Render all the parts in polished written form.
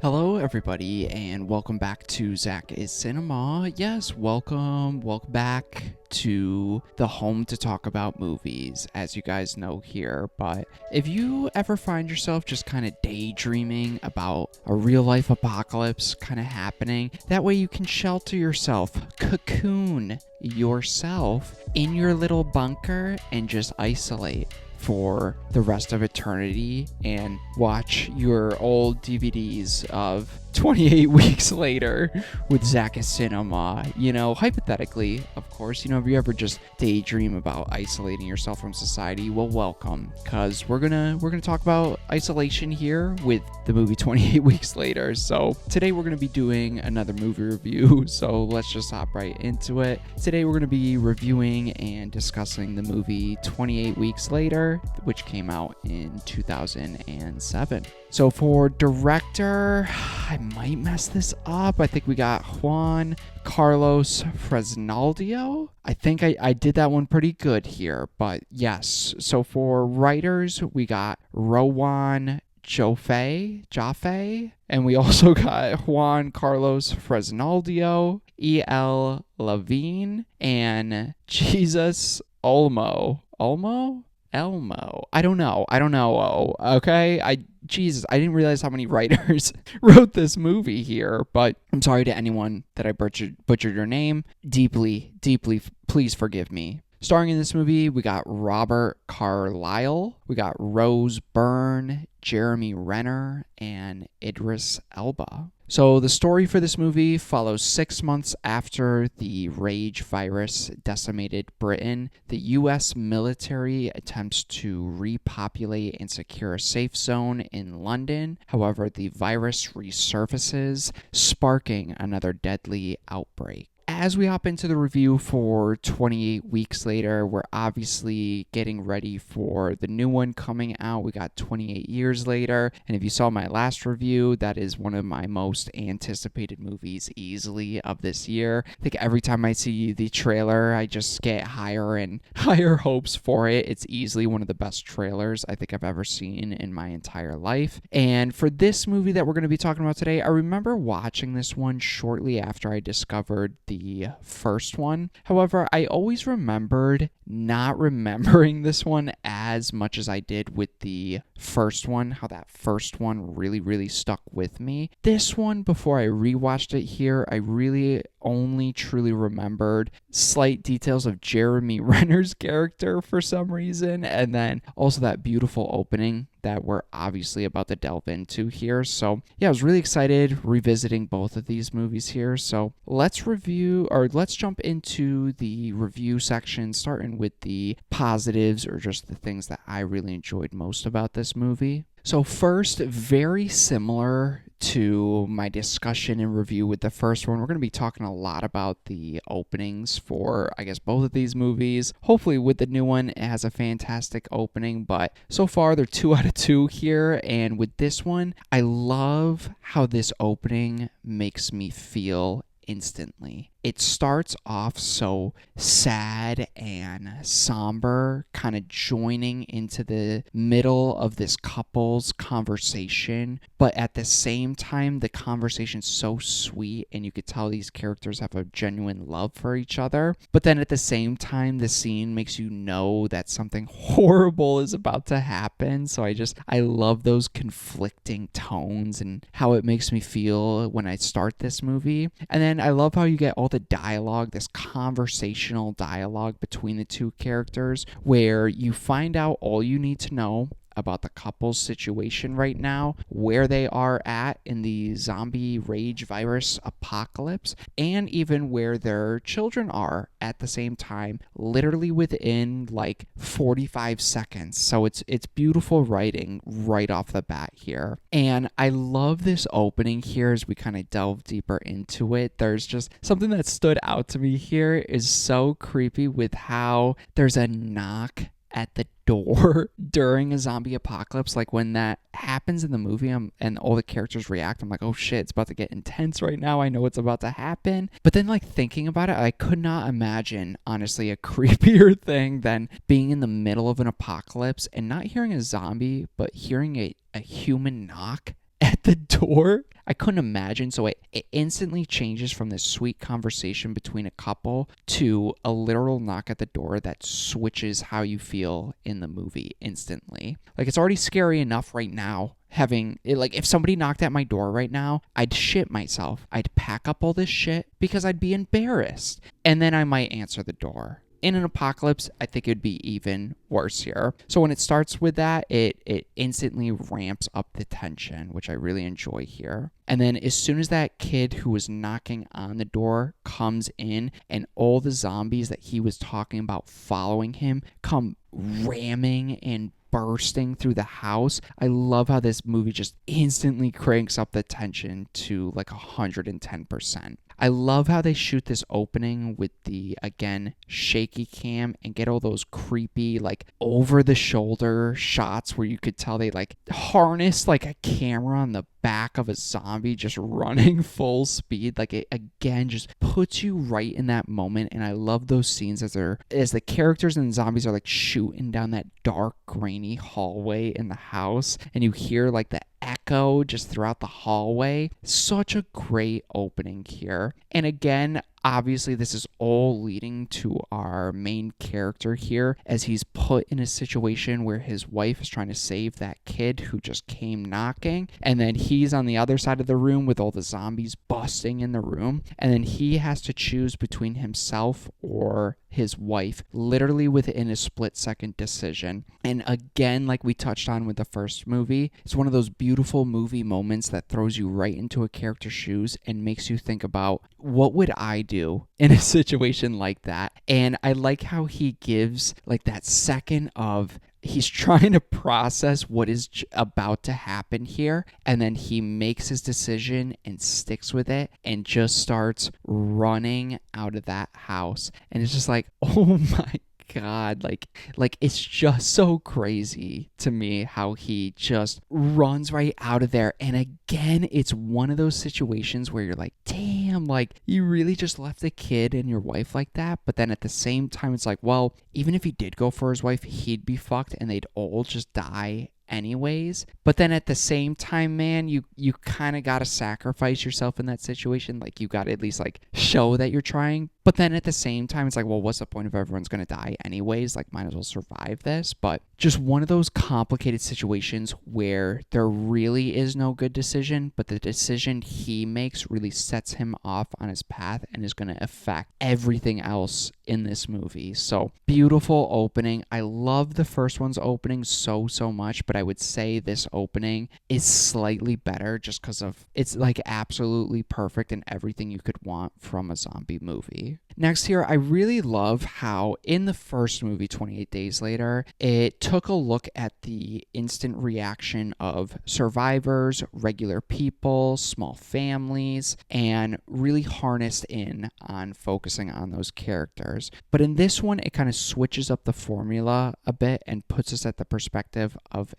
Hello everybody and welcome back to ZakIsCinema. Yes, welcome back to the home to talk about movies, as you guys know here. But if you ever find yourself just kind of daydreaming about a real life apocalypse kind of happening, that way you can shelter yourself, cocoon yourself in your little bunker and just isolate for the rest of eternity and watch your old DVDs of 28 weeks later with ZakIsCinema. You know, hypothetically, of course, if you ever just daydream about isolating yourself from society, well, welcome, because we're gonna talk about isolation here with the movie 28 weeks later. So today we're gonna be doing another movie review, so let's just hop right into it. Today we're gonna be reviewing and discussing the movie 28 Weeks Later, which came out in 2007. So for director, I might mess this up. I think we got Juan Carlos Fresnaldio. I think I did that one pretty good here, but yes. So for writers, we got Rowan Jaffe, and we also got Juan Carlos Fresnaldio, E.L. Levine, and Jesus Elmo. I don't know. Okay. I didn't realize how many writers wrote this movie here, but I'm sorry to anyone that I butchered your name. Deeply, please forgive me. Starring in this movie, we got Robert Carlyle, we got Rose Byrne, Jeremy Renner, and Idris Elba. So the story for this movie follows 6 months after the rage virus decimated Britain. The U.S. military attempts to repopulate and secure a safe zone in London. However, the virus resurfaces, sparking another deadly outbreak. As we hop into the review for 28 Weeks Later, we're obviously getting ready for the new one coming out. We got 28 Years Later, and if you saw my last review, that is one of my most anticipated movies easily of this year. I think every time I see the trailer, I just get higher and higher hopes for it. It's easily one of the best trailers I think I've ever seen in my entire life. And for this movie that we're going to be talking about today, I remember watching this one shortly after I discovered the first one. However, I always remembered not remembering this one as much as I did with the first one, how that first one really stuck with me. This one, before I rewatched it here, I really only truly remembered slight details of Jeremy Renner's character for some reason, and then also that beautiful opening that we're obviously about to delve into here. So yeah, I was really excited revisiting both of these movies here. So let's jump into the review section, starting with the positives, or just the things that I really enjoyed most about this movie. So first, very similar to my discussion and review with the first one, we're going to be talking a lot about the openings for, I guess, both of these movies. Hopefully with the new one, it has a fantastic opening, but so far they're 2 out of 2 here. And with this one, I love how this opening makes me feel instantly. It starts off so sad and somber, kind of joining into the middle of this couple's conversation, but at the same time, the conversation's so sweet, and you could tell these characters have a genuine love for each other. But then at the same time, the scene makes you know that something horrible is about to happen. So I love those conflicting tones and how it makes me feel when I start this movie. And then I love how you get all the dialogue, this conversational dialogue between the two characters, where you find out all you need to know about the couple's situation right now, where they are at in the zombie rage virus apocalypse, and even where their children are at the same time, literally within like 45 seconds. So it's beautiful writing right off the bat here. And I love this opening here as we kind of delve deeper into it. There's just something that stood out to me here is so creepy with how there's a knock at the door during a zombie apocalypse. Like when that happens in the movie and all the characters react, I'm like, oh shit, it's about to get intense right now. I know what's about to happen. But then like thinking about it, I could not imagine honestly a creepier thing than being in the middle of an apocalypse and not hearing a zombie, but hearing a human knock at at the door. I couldn't imagine. So it instantly changes from this sweet conversation between a couple to a literal knock at the door that switches how you feel in the movie instantly. Like, it's already scary enough right now. Having it, like, if somebody knocked at my door right now, I'd shit myself. I'd pack up all this shit because I'd be embarrassed. And then I might answer the door. In an apocalypse, I think it'd be even worse here. So when it starts with that, it instantly ramps up the tension, which I really enjoy here. And then as soon as that kid who was knocking on the door comes in and all the zombies that he was talking about following him come ramming and bursting through the house, I love how this movie just instantly cranks up the tension to like 110%. I love how they shoot this opening with the, again, shaky cam and get all those creepy, like, over-the-shoulder shots where you could tell they, like, harness, like, a camera on the back of a zombie just running full speed. Like, it, again, just puts you right in that moment, and I love those scenes as the characters and the zombies are, like, shooting down that dark, grainy hallway in the house, and you hear, like, the echo just throughout the hallway. Such a great opening here. And again, obviously this is all leading to our main character here as he's put in a situation where his wife is trying to save that kid who just came knocking, and then he's on the other side of the room with all the zombies busting in the room, and then he has to choose between himself or his wife, literally within a split-second decision. And again, like we touched on with the first movie, it's one of those beautiful movie moments that throws you right into a character's shoes and makes you think about, what would I do in a situation like that? And I like how he gives like that second of, he's trying to process what is about to happen here, and then he makes his decision and sticks with it and just starts running out of that house. And it's just like, oh my God, like it's just so crazy to me how he just runs right out of there. And again, it's one of those situations where you're like, damn, like you really just left a kid and your wife like that. But then at the same time, it's like, well, even if he did go for his wife, he'd be fucked and they'd all just die anyways. But then at the same time, man, you kind of got to sacrifice yourself in that situation. Like, you got to at least like show that you're trying. But then at the same time, it's like, well, what's the point if everyone's going to die anyways? Like, might as well survive this. But just one of those complicated situations where there really is no good decision, but the decision he makes really sets him off on his path and is going to affect everything else in this movie. So beautiful opening. I love the first one's opening so much, but I would say this opening is slightly better just because of it's like absolutely perfect and everything you could want from a zombie movie. Next here, I really love how in the first movie, 28 Days Later, it took a look at the instant reaction of survivors, regular people, small families, and really harnessed in on focusing on those characters. But in this one, it kind of switches up the formula a bit and puts us at the perspective of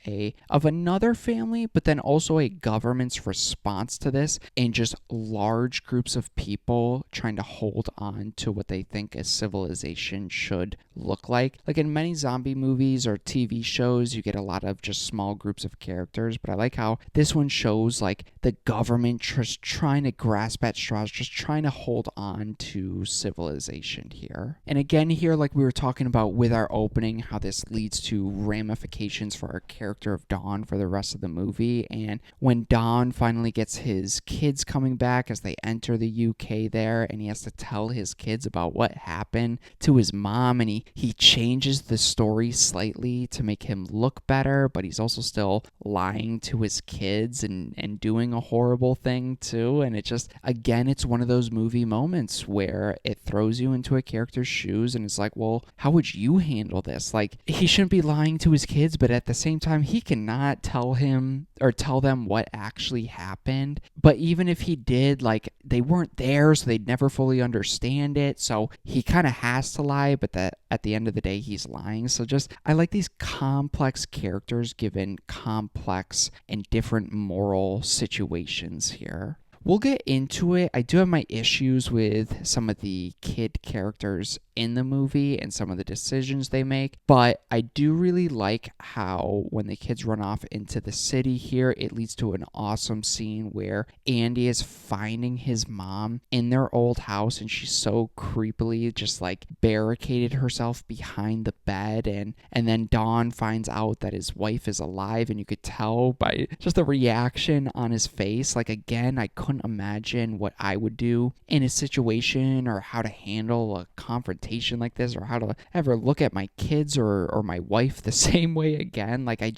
another family, but then also a government's response to this and just large groups of people trying to hold on to what they think a civilization should look like. Like in many zombie movies or TV shows, you get a lot of just small groups of characters, but I like how this one shows like the government just trying to grasp at straws, just trying to hold on to civilization here. And again here, like we were talking about with our opening, how this leads to ramifications for our character of Dawn for the rest of the movie. And when Dawn finally gets his kids coming back as they enter the UK there, and he has to tell his kids about what happened to his mom, and he changes the story slightly to make him look better, but he's also still lying to his kids and doing a horrible thing too. And it just, again, it's one of those movie moments where it throws you into a character's shoes and it's like, well, how would you handle this? Like, he shouldn't be lying to his kids, but at the same time, he cannot tell them what actually happened. But even if he did, like, they weren't there, so they'd never fully understand it. So he kind of has to lie, but that at the end of the day, he's lying. So just, I like these complex characters given complex and different moral situations here. We'll get into it. I do have my issues with some of the kid characters in the movie and some of the decisions they make, but I do really like how when the kids run off into the city here, it leads to an awesome scene where Andy is finding his mom in their old house, and she's so creepily just like barricaded herself behind the bed, and then Don finds out that his wife is alive, and you could tell by just the reaction on his face. Like, again, I couldn't imagine what I would do in a situation or how to handle a confrontation like this, or how to ever look at my kids or my wife the same way again. Like, I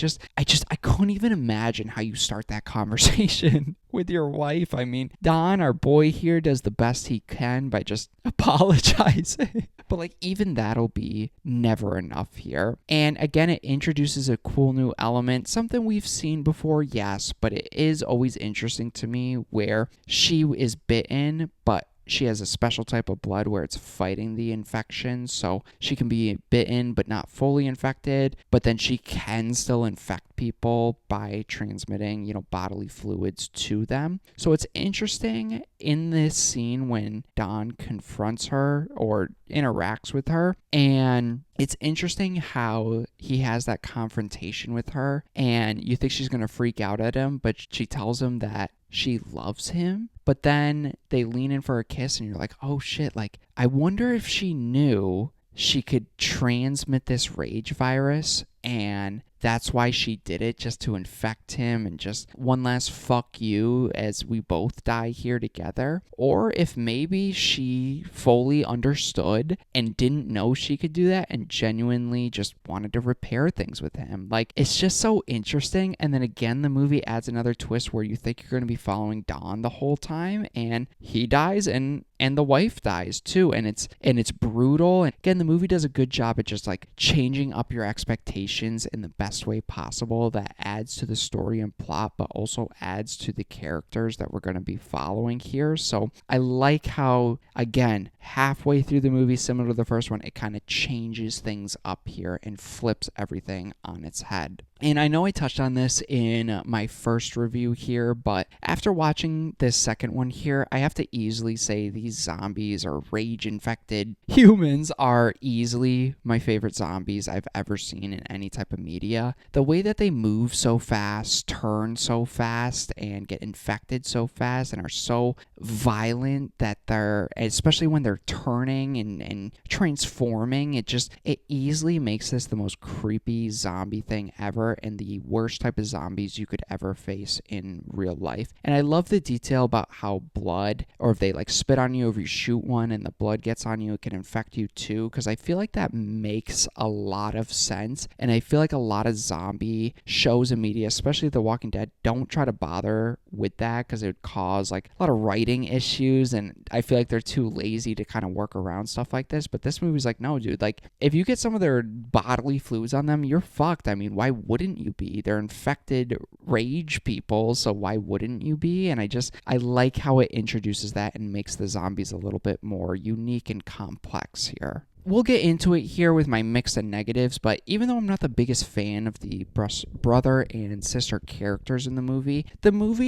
couldn't even imagine how you start that conversation with your wife. I mean, Don, our boy here, does the best he can by just apologizing. But like, even that'll be never enough here. And again, it introduces a cool new element, something we've seen before, yes, but it is always interesting to me where she is bitten, but she has a special type of blood where it's fighting the infection, so she can be bitten but not fully infected, but then she can still infect people by transmitting, bodily fluids to them. So it's interesting in this scene when Don confronts her or interacts with her, and it's interesting how he has that confrontation with her, and you think she's going to freak out at him, but she tells him that she loves him. But then they lean in for a kiss, and you're like, oh shit, like, I wonder if she knew she could transmit this rage virus, and that's why she did it, just to infect him and just one last fuck you as we both die here together. Or if maybe she fully understood and didn't know she could do that and genuinely just wanted to repair things with him. Like, it's just so interesting. And then again, the movie adds another twist where you think you're going to be following Don the whole time, and he dies, and the wife dies too, and it's brutal. And again, the movie does a good job at just like changing up your expectations in the best way possible. That adds to the story and plot, but also adds to the characters that we're going to be following here. So I like how, again, halfway through the movie, similar to the first one, it kind of changes things up here and flips everything on its head. And I know I touched on this in my first review here, but after watching this second one here, I have to easily say these zombies or rage-infected humans are easily my favorite zombies I've ever seen in any type of media. The way that they move so fast, turn so fast, and get infected so fast, and are so violent that they're, especially when they're turning and transforming, it easily makes this the most creepy zombie thing ever, and the worst type of zombies you could ever face in real life. And I love the detail about how blood, or if they like spit on you, if you shoot one and the blood gets on you, it can infect you too, because I feel like that makes a lot of sense. And I feel like a lot of zombie shows and media, especially The Walking Dead, don't try to bother with that because it would cause like a lot of writing issues, and I feel like they're too lazy to kind of work around stuff like this. But this movie's like, no, dude, like, if you get some of their bodily fluids on them, you're fucked. I mean, why wouldn't you be? They're infected rage people, so why wouldn't you be? And I like how it introduces that and makes the zombies a little bit more unique and complex here. We'll get into it here with my mixed and negatives, but even though I'm not the biggest fan of the brother and sister characters in the movie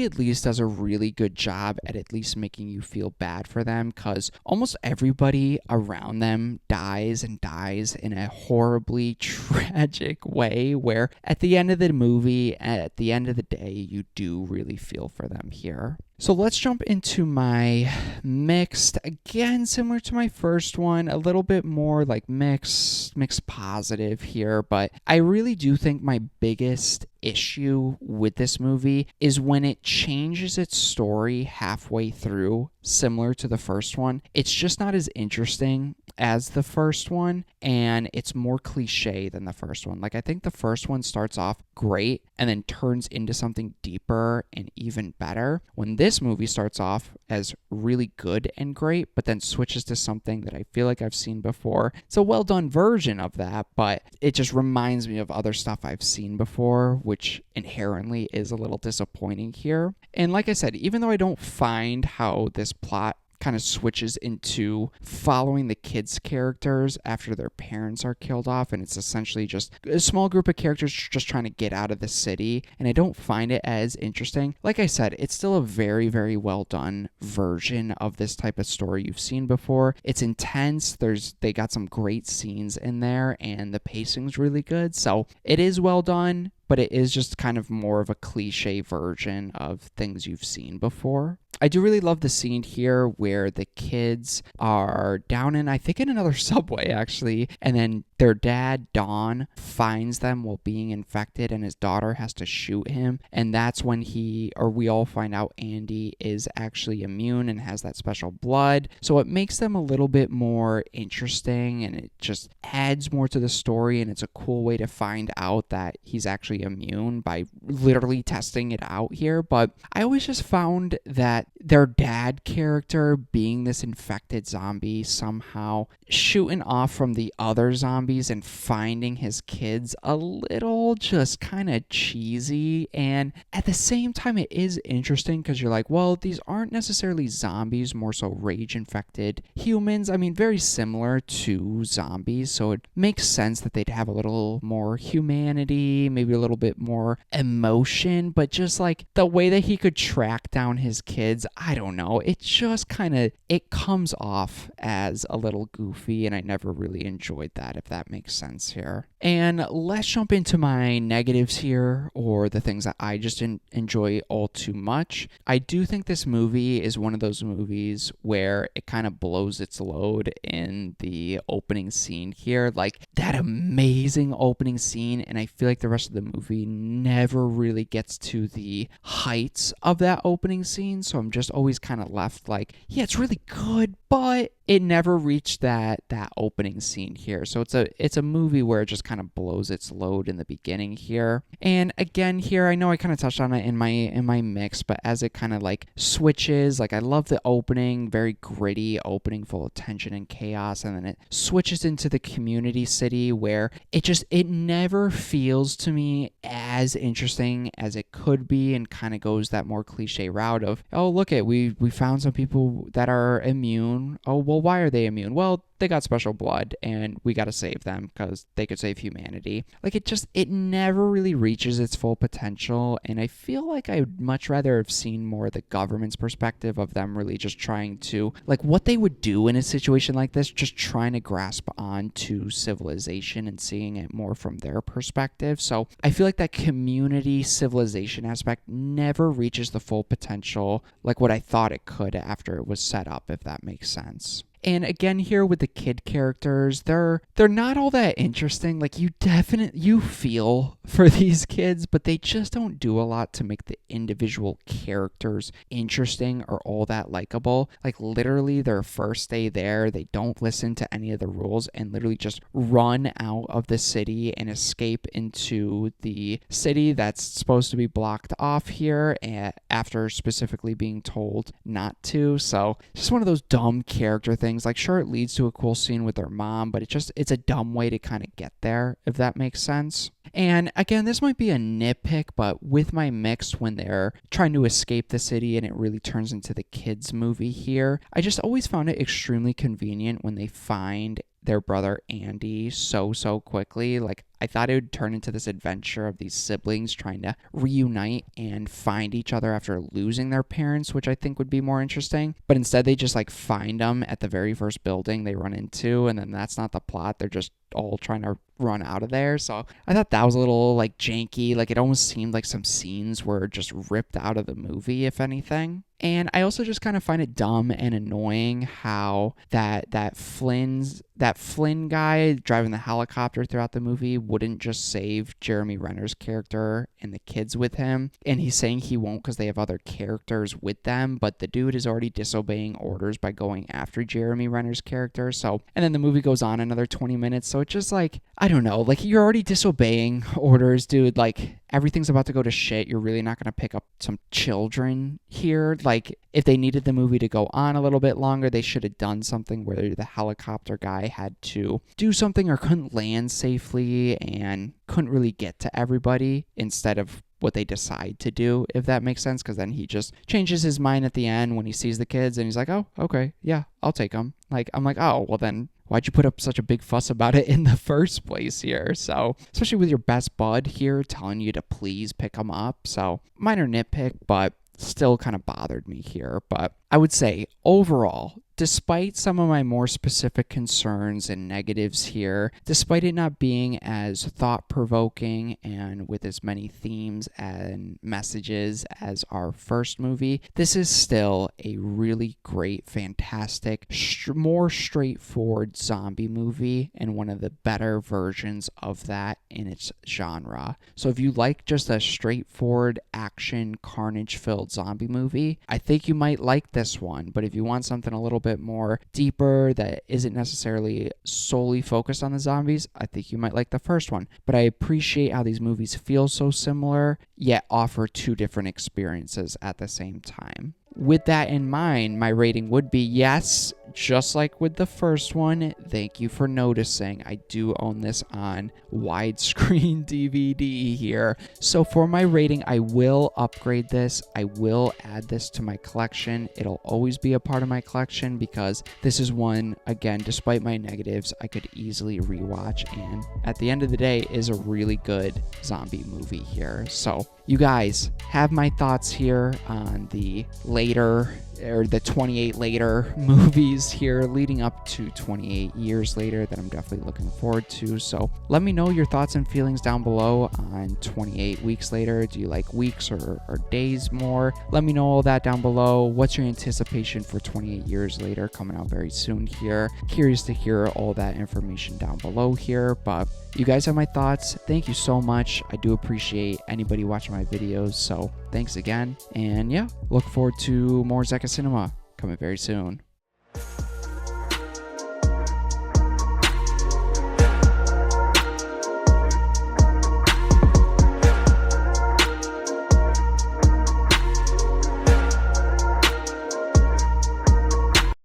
at least does a really good job at least making you feel bad for them, because almost everybody around them dies in a horribly tragic way, where at the end of the movie, at the end of the day, you do really feel for them here. So let's jump into my mixed. Again, similar to my first one, a little bit more like mixed positive here, but I really do think my biggest issue with this movie is when it changes its story halfway through, similar to the first one. It's just not as interesting as the first one, and it's more cliche than the first one. Like, I think the first one starts off great and then turns into something deeper and even better, when this movie starts off as really good and great, but then switches to something that I feel like I've seen before. It's a well done version of that, but it just reminds me of other stuff I've seen before, which inherently is a little disappointing here. And like I said, even though I don't find how this plot kind of switches into following the kids' characters after their parents are killed off, and it's essentially just a small group of characters just trying to get out of the city, and I don't find it as interesting. Like I said, it's still a very, very well done version of this type of story you've seen before. It's intense. They got some great scenes in there, and the pacing's really good, so it is well done, but it is just kind of more of a cliche version of things you've seen before. I do really love the scene here where the kids are down in, I think, in another subway, actually, and then their dad, Don, finds them while being infected, and his daughter has to shoot him, and that's when we all find out Andy is actually immune and has that special blood, so it makes them a little bit more interesting, and it just adds more to the story, and it's a cool way to find out that he's actually immune by literally testing it out here. But I always just found that their dad character being this infected zombie, somehow shooting off from the other zombies and finding his kids, a little just kind of cheesy. And at the same time, it is interesting because you're like, well, these aren't necessarily zombies, more so rage infected humans. I mean, very similar to zombies, so it makes sense that they'd have a little more humanity, maybe a little bit more emotion, but just like the way that he could track down his kids, I don't know, it just kind of, it comes off as a little goofy, and I never really enjoyed that, if that makes sense here. And let's jump into my negatives here, or the things that I just didn't enjoy all too much. I do think this movie is one of those movies where it kind of blows its load in the opening scene here, like that amazing opening scene, and I feel like the rest of the movie never really gets to the heights of that opening scene, so I'm just always kind of left like, yeah, it's really good, but it never reached that opening scene here. So it's a movie where it just kind of blows its load in the beginning here. And again here, I know I kind of touched on it in my mix, but as it kind of like switches, like I love the opening, very gritty opening full of tension and chaos, and then it switches into the community city where it never feels to me as interesting as it could be, and kind of goes that more cliche route of, oh, look it, we found some people that are immune. Oh, well, why are they immune? Well, they got special blood and we got to save them because they could save humanity. Like it never really reaches its full potential, and I feel like I would much rather have seen more of the government's perspective of them really just trying to, like, what they would do in a situation like this, just trying to grasp onto civilization and seeing it more from their perspective. So I feel like that community civilization aspect never reaches the full potential like what I thought it could after it was set up, if that makes sense. And again here with the kid characters, they're not all that interesting. Like you feel for these kids, but they just don't do a lot to make the individual characters interesting or all that likable. Like literally their first day there, they don't listen to any of the rules and literally just run out of the city and escape into the city that's supposed to be blocked off here after specifically being told not to. So just one of those dumb character things. Like, sure, it leads to a cool scene with their mom, but it's a dumb way to kind of get there, if that makes sense. And again, this might be a nitpick, but with my mix, when they're trying to escape the city and it really turns into the kids' movie here, I just always found it extremely convenient when they find their brother Andy so quickly. Like, I thought it would turn into this adventure of these siblings trying to reunite and find each other after losing their parents, which I think would be more interesting. But instead, they just like find them at the very first building they run into, and then that's not the plot. They're just all trying to run out of there. So I thought that was a little like janky. Like, it almost seemed like some scenes were just ripped out of the movie, if anything. And I also just kind of find it dumb and annoying how that Flynn guy driving the helicopter throughout the movie wouldn't just save Jeremy Renner's character and the kids with him. And he's saying he won't because they have other characters with them, but the dude is already disobeying orders by going after Jeremy Renner's character. So, and then the movie goes on another 20 minutes. So it's just like, I don't know, like, you're already disobeying orders, dude. Like, everything's about to go to shit. You're really not going to pick up some children here. Like, if they needed the movie to go on a little bit longer, they should have done something where the helicopter guy had to do something or couldn't land safely and couldn't really get to everybody, instead of what they decide to do, if that makes sense, because then he just changes his mind at the end when he sees the kids and he's like, oh, okay, yeah, I'll take them. Like, I'm like, oh, well then why'd you put up such a big fuss about it in the first place here? So, especially with your best bud here telling you to please pick him up. So, minor nitpick, but still kind of bothered me here. But I would say overall, despite some of my more specific concerns and negatives here, despite it not being as thought-provoking and with as many themes and messages as our first movie, this is still a really great, fantastic, more straightforward zombie movie and one of the better versions of that in its genre. So if you like just a straightforward action, carnage-filled zombie movie, I think you might like this one. But if you want something a little bit more deeper that isn't necessarily solely focused on the zombies, I think you might like the first one. But I appreciate how these movies feel so similar, yet offer two different experiences at the same time. With that in mind, my rating would be yes, just like with the first one. Thank you for noticing. I do own this on widescreen DVD here. So for my rating, I will upgrade this. I will add this to my collection. It'll always be a part of my collection because this is one, again, despite my negatives, I could easily rewatch, and at the end of the day is a really good zombie movie here. So you guys have my thoughts here on the later, or the 28 later movies here leading up to 28 years later that I'm definitely looking forward to. So let me know your thoughts and feelings down below on 28 weeks later. Do you like weeks or days more? Let me know all that down below. What's your anticipation for 28 years later coming out very soon here? Curious to hear all that information down below here, but you guys have my thoughts. Thank you so much. I do appreciate anybody watching my videos, so thanks again. And yeah, look forward to more ZakIsCinema coming very soon.